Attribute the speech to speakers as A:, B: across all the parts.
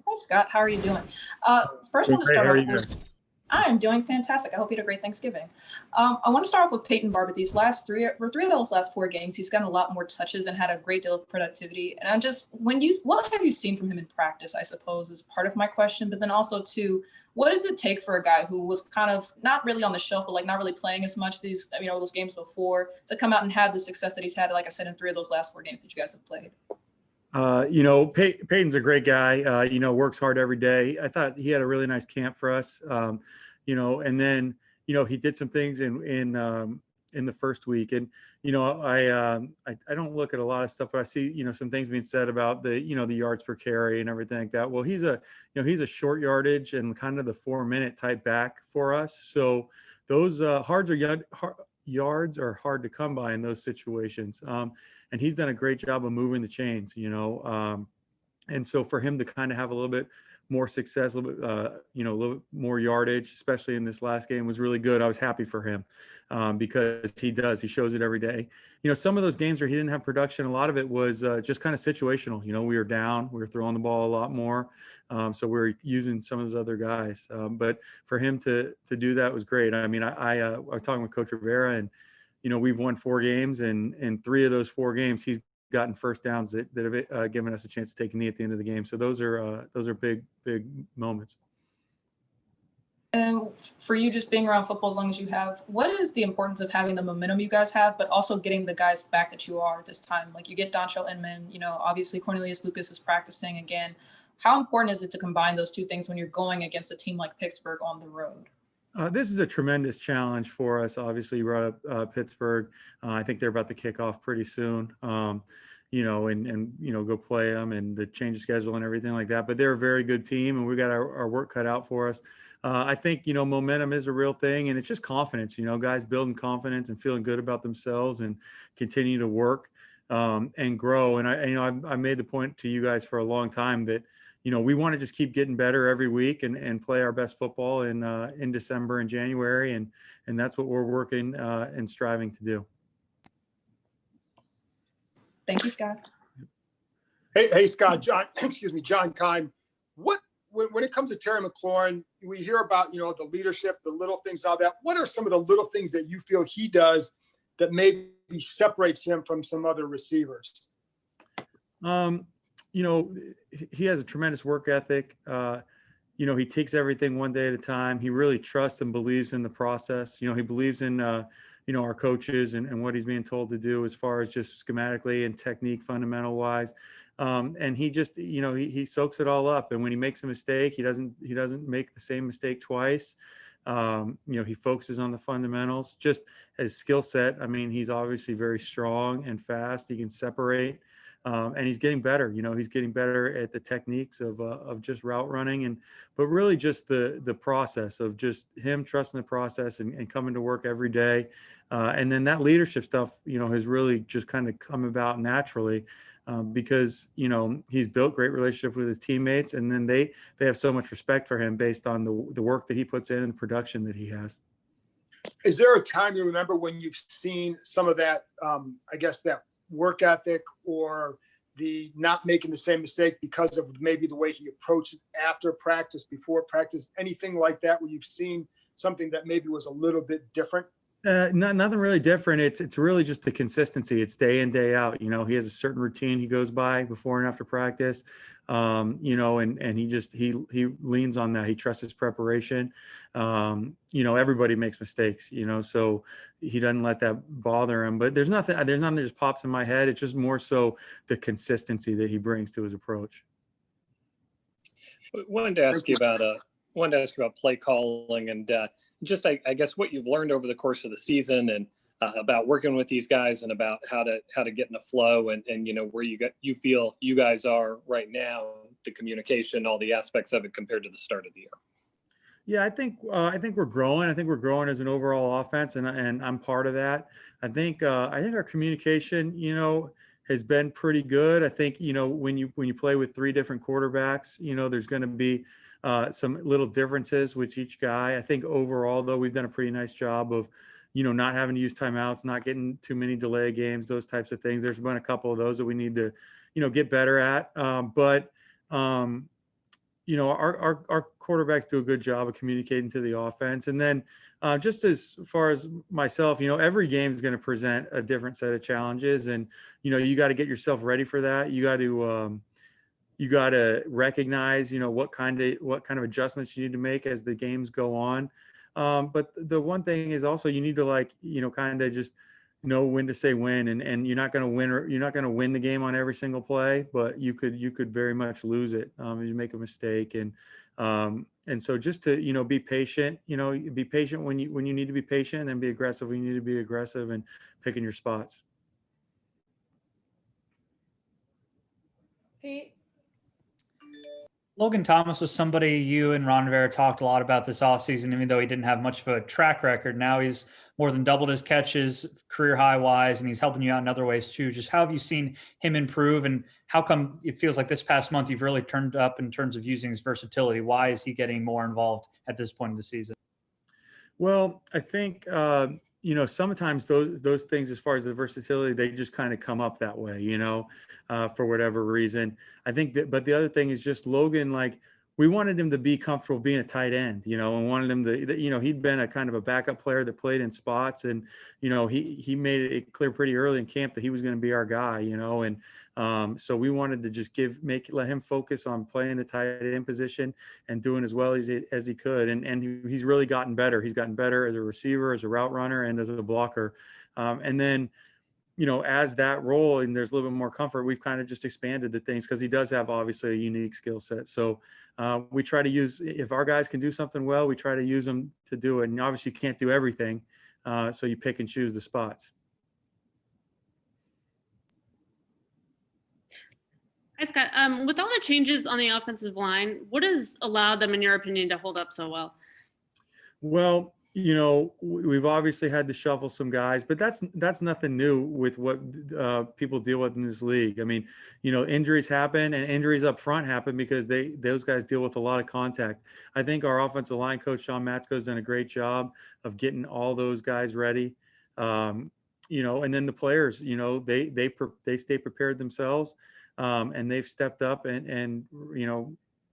A: Hi, Scott. How are you doing? First, I
B: Doing
A: want to
B: great.
A: start
B: How are
A: off
B: you doing?
A: with I am doing fantastic. I hope you had a great Thanksgiving. I want to start off with Peyton Barber. These last three of those last 4 games, he's gotten a lot more touches and had a great deal of productivity. And what have you seen from him in practice? I suppose is part of my question. But then also too, what does it take for a guy who was kind of not really on the shelf, but like not really playing as much those games before to come out and have the success that he's had? Like I said, in 3 of those last 4 games that you guys have played.
B: Peyton's a great guy, works hard every day. I thought he had a really nice camp for us. And then, he did some things in the first week. And, I don't look at a lot of stuff, but I see, some things being said about the yards per carry and everything like that. Well, he's a short yardage and kind of the 4-minute type back for us. So those yards are hard to come by in those situations. And he's done a great job of moving the chains, and so for him to kind of have a little bit more success, a little bit more yardage, especially in this last game, was really good. I was happy for him because he shows it every day. Some of those games where he didn't have production, a lot of it was just kind of situational. We were down, we were throwing the ball a lot more. So we were using some of those other guys. But for him to do that was great. I mean, I was talking with Coach Rivera, and we've won 4 games, and in 3 of those 4 games, he's gotten first downs that have given us a chance to take a knee at the end of the game. So those are big moments.
A: And for you, just being around football as long as you have, what is the importance of having the momentum you guys have, but also getting the guys back that you are at this time? Like you get Dontrell Inman, obviously Cornelius Lucas is practicing again. How important is it to combine those 2 things when you're going against a team like Pittsburgh on the road?
B: This is a tremendous challenge for us. Obviously, you brought up Pittsburgh. I think they're about to kick off pretty soon, and go play them and the change of schedule and everything like that. But they're a very good team, and we got our work cut out for us. I think, momentum is a real thing, and it's just confidence, guys building confidence and feeling good about themselves and continue to work and grow. And I made the point to you guys for a long time that, we want to just keep getting better every week and play our best football in December and January. And that's what we're working and striving to do.
A: Thank you, Scott.
C: Hey, Scott, John Keim. When it comes to Terry McLaurin, we hear about, the leadership, the little things, all that. What are some of the little things that you feel he does that maybe separates him from some other receivers?
B: He has a tremendous work ethic. He takes everything one day at a time. He really trusts and believes in the process. He believes in, our coaches and what he's being told to do as far as just schematically and technique, fundamental wise. And he just, he soaks it all up. And when he makes a mistake, he doesn't make the same mistake twice. He focuses on the fundamentals, just his skill set. I mean, he's obviously very strong and fast. He can separate. And he's getting better. He's getting better at the techniques of just route running, but really just the process of just him trusting the process and coming to work every day. And then that leadership stuff, has really just kind of come about naturally because, he's built great relationship with his teammates, and then they have so much respect for him based on the work that he puts in and the production that he has.
C: Is there a time you remember when you've seen some of that, that work ethic or the not making the same mistake because of maybe the way he approached it after practice, before practice, anything like that where you've seen something that maybe was a little bit different?
B: Nothing really different. It's really just the consistency. It's day in, day out. He has a certain routine he goes by before and after practice. And he leans on that. He trusts his preparation. Everybody makes mistakes, so he doesn't let that bother him. But there's nothing that just pops in my head. It's just more so the consistency that he brings to his approach.
D: Wanted to ask you about play calling and just I guess what you've learned over the course of the season and about working with these guys and about how to get in the flow and where you feel you guys are right now, the communication, all the aspects of it compared to the start of the year.
B: Yeah, I think we're growing. I think we're growing as an overall offense, and I'm part of that. I think our communication, has been pretty good. I think when you play with 3 different quarterbacks, there's going to be some little differences with each guy. I think overall, though, we've done a pretty nice job of, not having to use timeouts, not getting too many delay games, those types of things. There's been a couple of those that we need to, get better at. But our quarterbacks do a good job of communicating to the offense. And then just as far as myself, every game is going to present a different set of challenges, and, you got to get yourself ready for that. You got to recognize, what kind of adjustments you need to make as the games go on. But the one thing is also you need to kind of just know when to say when, and you're not going to win, or you're not going to win the game on every single play, but you could very much lose it if you make a mistake. And so just to, be patient, be patient when you need to be patient, and then be aggressive when you need to be aggressive, and picking your spots.
A: Pete?
E: Logan Thomas was somebody you and Ron Rivera talked a lot about this offseason, even though he didn't have much of a track record. Now he's more than doubled his catches career high wise, and he's helping you out in other ways too. Just how have you seen him improve, and how come it feels like this past month you've really turned up in terms of using his versatility? Why is he getting more involved at this point in the season?
B: Well, I think, sometimes those things, as far as the versatility, they just kind of come up that way, for whatever reason. I think but the other thing is just Logan, we wanted him to be comfortable being a tight end, and wanted him to, he'd been a kind of a backup player that played in spots, and, he made it clear pretty early in camp that he was going to be our guy, and so we wanted to just let him focus on playing the tight end position and doing as well as he could. And he's really gotten better. He's gotten better as a receiver, as a route runner, and as a blocker. And then, as that role, and there's a little bit more comfort, we've kind of just expanded the things, because he does have obviously a unique skill set. So we try to use, if our guys can do something well, we try to use them to do it. And obviously you can't do everything. So you pick and choose the spots.
F: Hi, Scott. With all the changes on the offensive line, what has allowed them, in your opinion, to hold up so well?
B: Well, we've obviously had to shuffle some guys, but that's nothing new with what people deal with in this league. I mean, injuries happen, and injuries up front happen because those guys deal with a lot of contact. I think our offensive line coach, Sean Matsko, has done a great job of getting all those guys ready. And then the players, they stay prepared themselves. And they've stepped up and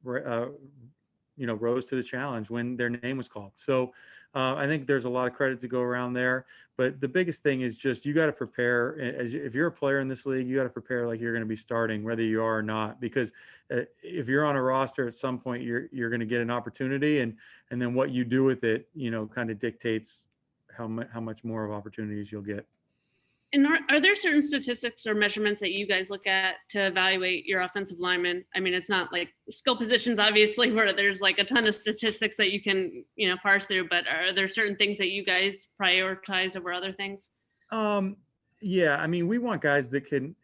B: rose to the challenge when their name was called. So I think there's a lot of credit to go around there. But the biggest thing is just you got to prepare. If you're a player in this league, you got to prepare like you're going to be starting, whether you are or not. Because if you're on a roster, at some point you're going to get an opportunity, and then what you do with it, kind of dictates how much more of opportunities you'll get.
F: And are there certain statistics or measurements that you guys look at to evaluate your offensive linemen? I mean, it's not like skill positions, obviously, where there's a ton of statistics that you can, parse through, but are there certain things that you guys prioritize over other things?
B: Yeah, I mean, we want guys that can,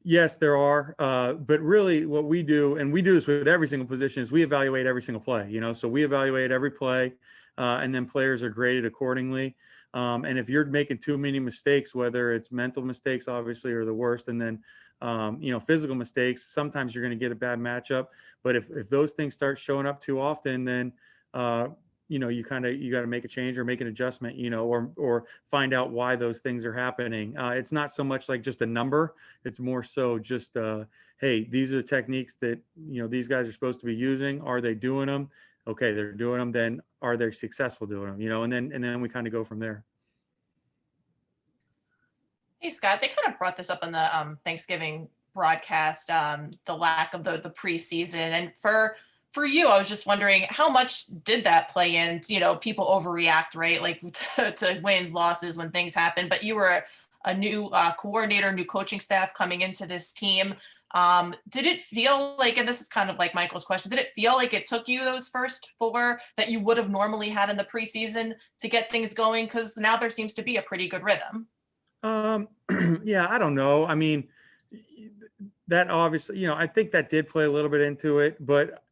B: yes, there are, but really what we do, and we do this with every single position, is we evaluate every single play, so we evaluate every play, and then players are graded accordingly. And if you're making too many mistakes, whether it's mental mistakes, obviously, or the worst, and then, physical mistakes, sometimes you're going to get a bad matchup. But if those things start showing up too often, then, you got to make a change or make an adjustment, or find out why those things are happening. It's not so much like just a number. It's more so just, hey, these are the techniques that, these guys are supposed to be using. Are they doing them? Okay, they're doing them. Then are they successful doing them? And then we kind of go from there.
G: Hey, Scott, they kind of brought this up in the Thanksgiving broadcast, the lack of the preseason. And for you, I was just wondering, how much did that play in? People overreact, right? Like to wins, losses when things happen. But you were a new coordinator, new coaching staff coming into this team. Did it feel like, and this is kind of like Michael's question, did it feel like it took you those first 4 that you would have normally had in the preseason to get things going? Because now there seems to be a pretty good rhythm.
B: Yeah, I don't know. I mean, that obviously, I think that did play a little bit into it, but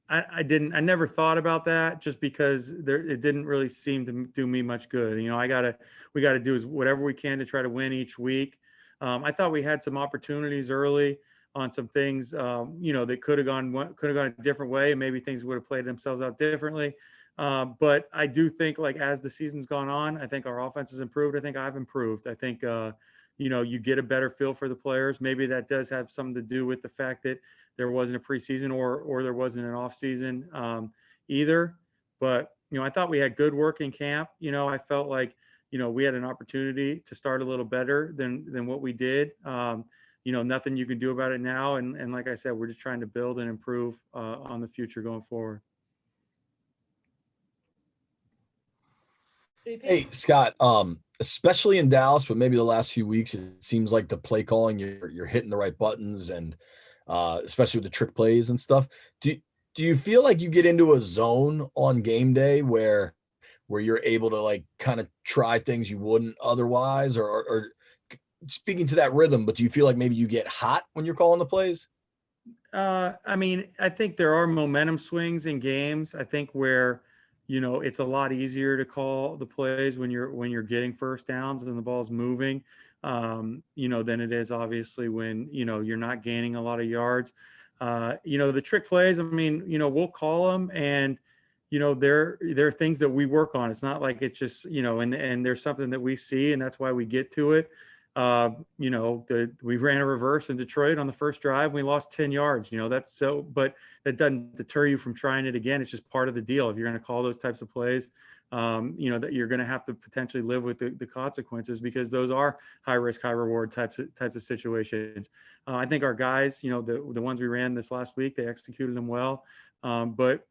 B: I never thought about that, just because it didn't really seem to do me much good. We got to do whatever we can to try to win each week. I thought we had some opportunities early on some things, that could have gone a different way, and maybe things would have played themselves out differently. But I do think, as the season's gone on, I think our offense has improved. I think I've improved. I think, you get a better feel for the players. Maybe that does have something to do with the fact that there wasn't a preseason or there wasn't an off season either. But, I thought we had good work in camp. I felt like, we had an opportunity to start a little better than what we did. Nothing you can do about it now. And like I said, we're just trying to build and improve on the future going forward.
H: Hey, Scott, especially in Dallas, but maybe the last few weeks, it seems like the play calling, you're hitting the right buttons, and especially with the trick plays and stuff. Do you feel like you get into a zone on game day where you're able to like kind of try things you wouldn't otherwise, or speaking to that rhythm, but do you feel like maybe you get hot when you're calling the plays?
B: I think there are momentum swings in games. I think where, it's a lot easier to call the plays when you're getting first downs and the ball's moving, than it is obviously when, you're not gaining a lot of yards. The trick plays, we'll call them, and, there are things that we work on. It's not like it's just, and there's something that we see, and that's why we get to it. We ran a reverse in Detroit on the first drive. We lost 10 yards, but that doesn't deter you from trying it again. It's just part of the deal. If you're going to call those types of plays, that you're going to have to potentially live with the consequences, because those are high risk, high reward types of situations. I think our guys, the ones we ran this last week, they executed them well. But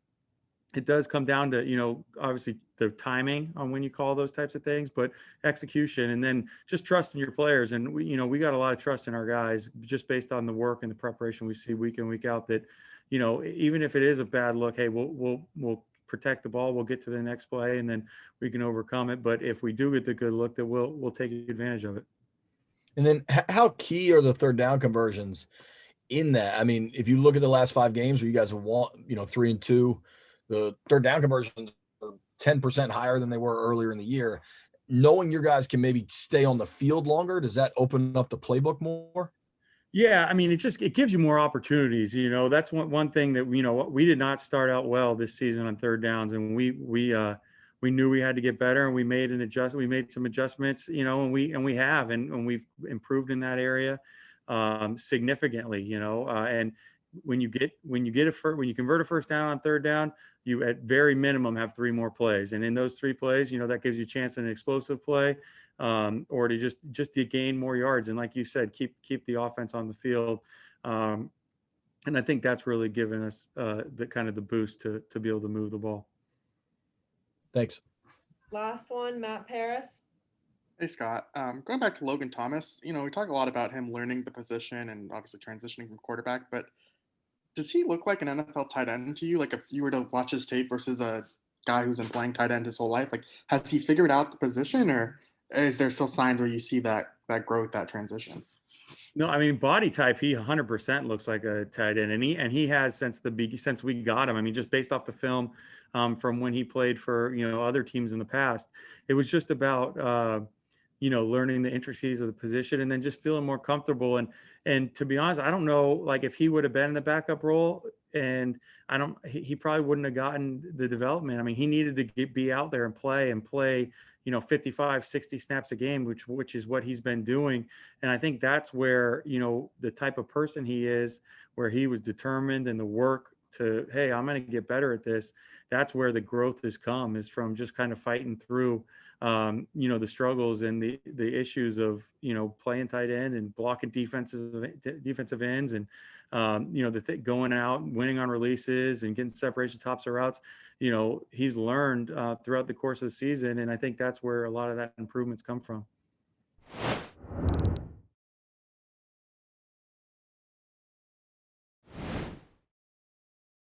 B: it does come down to, obviously the timing on when you call those types of things, but execution, and then just trusting your players. And we got a lot of trust in our guys just based on the work and the preparation we see week in, week out, that, even if it is a bad look, hey, we'll protect the ball, we'll get to the next play, and then we can overcome it. But if we do get the good look, that we'll take advantage of it.
H: And then how key are the third down conversions in that? I mean, if you look at the last 5 games where you guys have won, 3-2, the third down conversions are 10% higher than they were earlier in the year. Knowing your guys can maybe stay on the field longer, does that open up the playbook more?
B: Yeah, it gives you more opportunities. That's one thing that we did not start out well this season on third downs, and we knew we had to get better, and we made some adjustments, and we have, and we've improved in that area significantly. And when you convert a first down on third down, you at very minimum have 3 more plays, and in those 3 plays, that gives you a chance in an explosive play, or to just to gain more yards, and like you said, keep the offense on the field. And I think that's really given us the kind of the boost to be able to move the ball.
H: Thanks.
I: Last one, Matt Paris.
J: Hey, Scott. Going back to Logan Thomas, we talk a lot about him learning the position and obviously transitioning from quarterback, but does he look like an NFL tight end to you? Like, if you were to watch his tape versus a guy who's been playing tight end his whole life, like, has he figured out the position, or is there still signs where you see that growth, that transition?
B: No, body type, he 100% looks like a tight end, and he has since we got him. Just based off the film from when he played for other teams in the past, it was just about learning the intricacies of the position, and then just feeling more comfortable. And to be honest, I don't know, like, if he would have been in the backup role, and he probably wouldn't have gotten the development. He needed to be out there and play 55, 60 snaps a game, which is what he's been doing. And I think that's where, the type of person he is, where he was determined, and the work to, hey, I'm going to get better at this. That's where the growth has come, is from just kind of fighting through, the struggles and the issues of, playing tight end and blocking defensive ends, and, going out and winning on releases and getting separation tops of routes. He's learned throughout the course of the season. And I think that's where a lot of that improvements come from.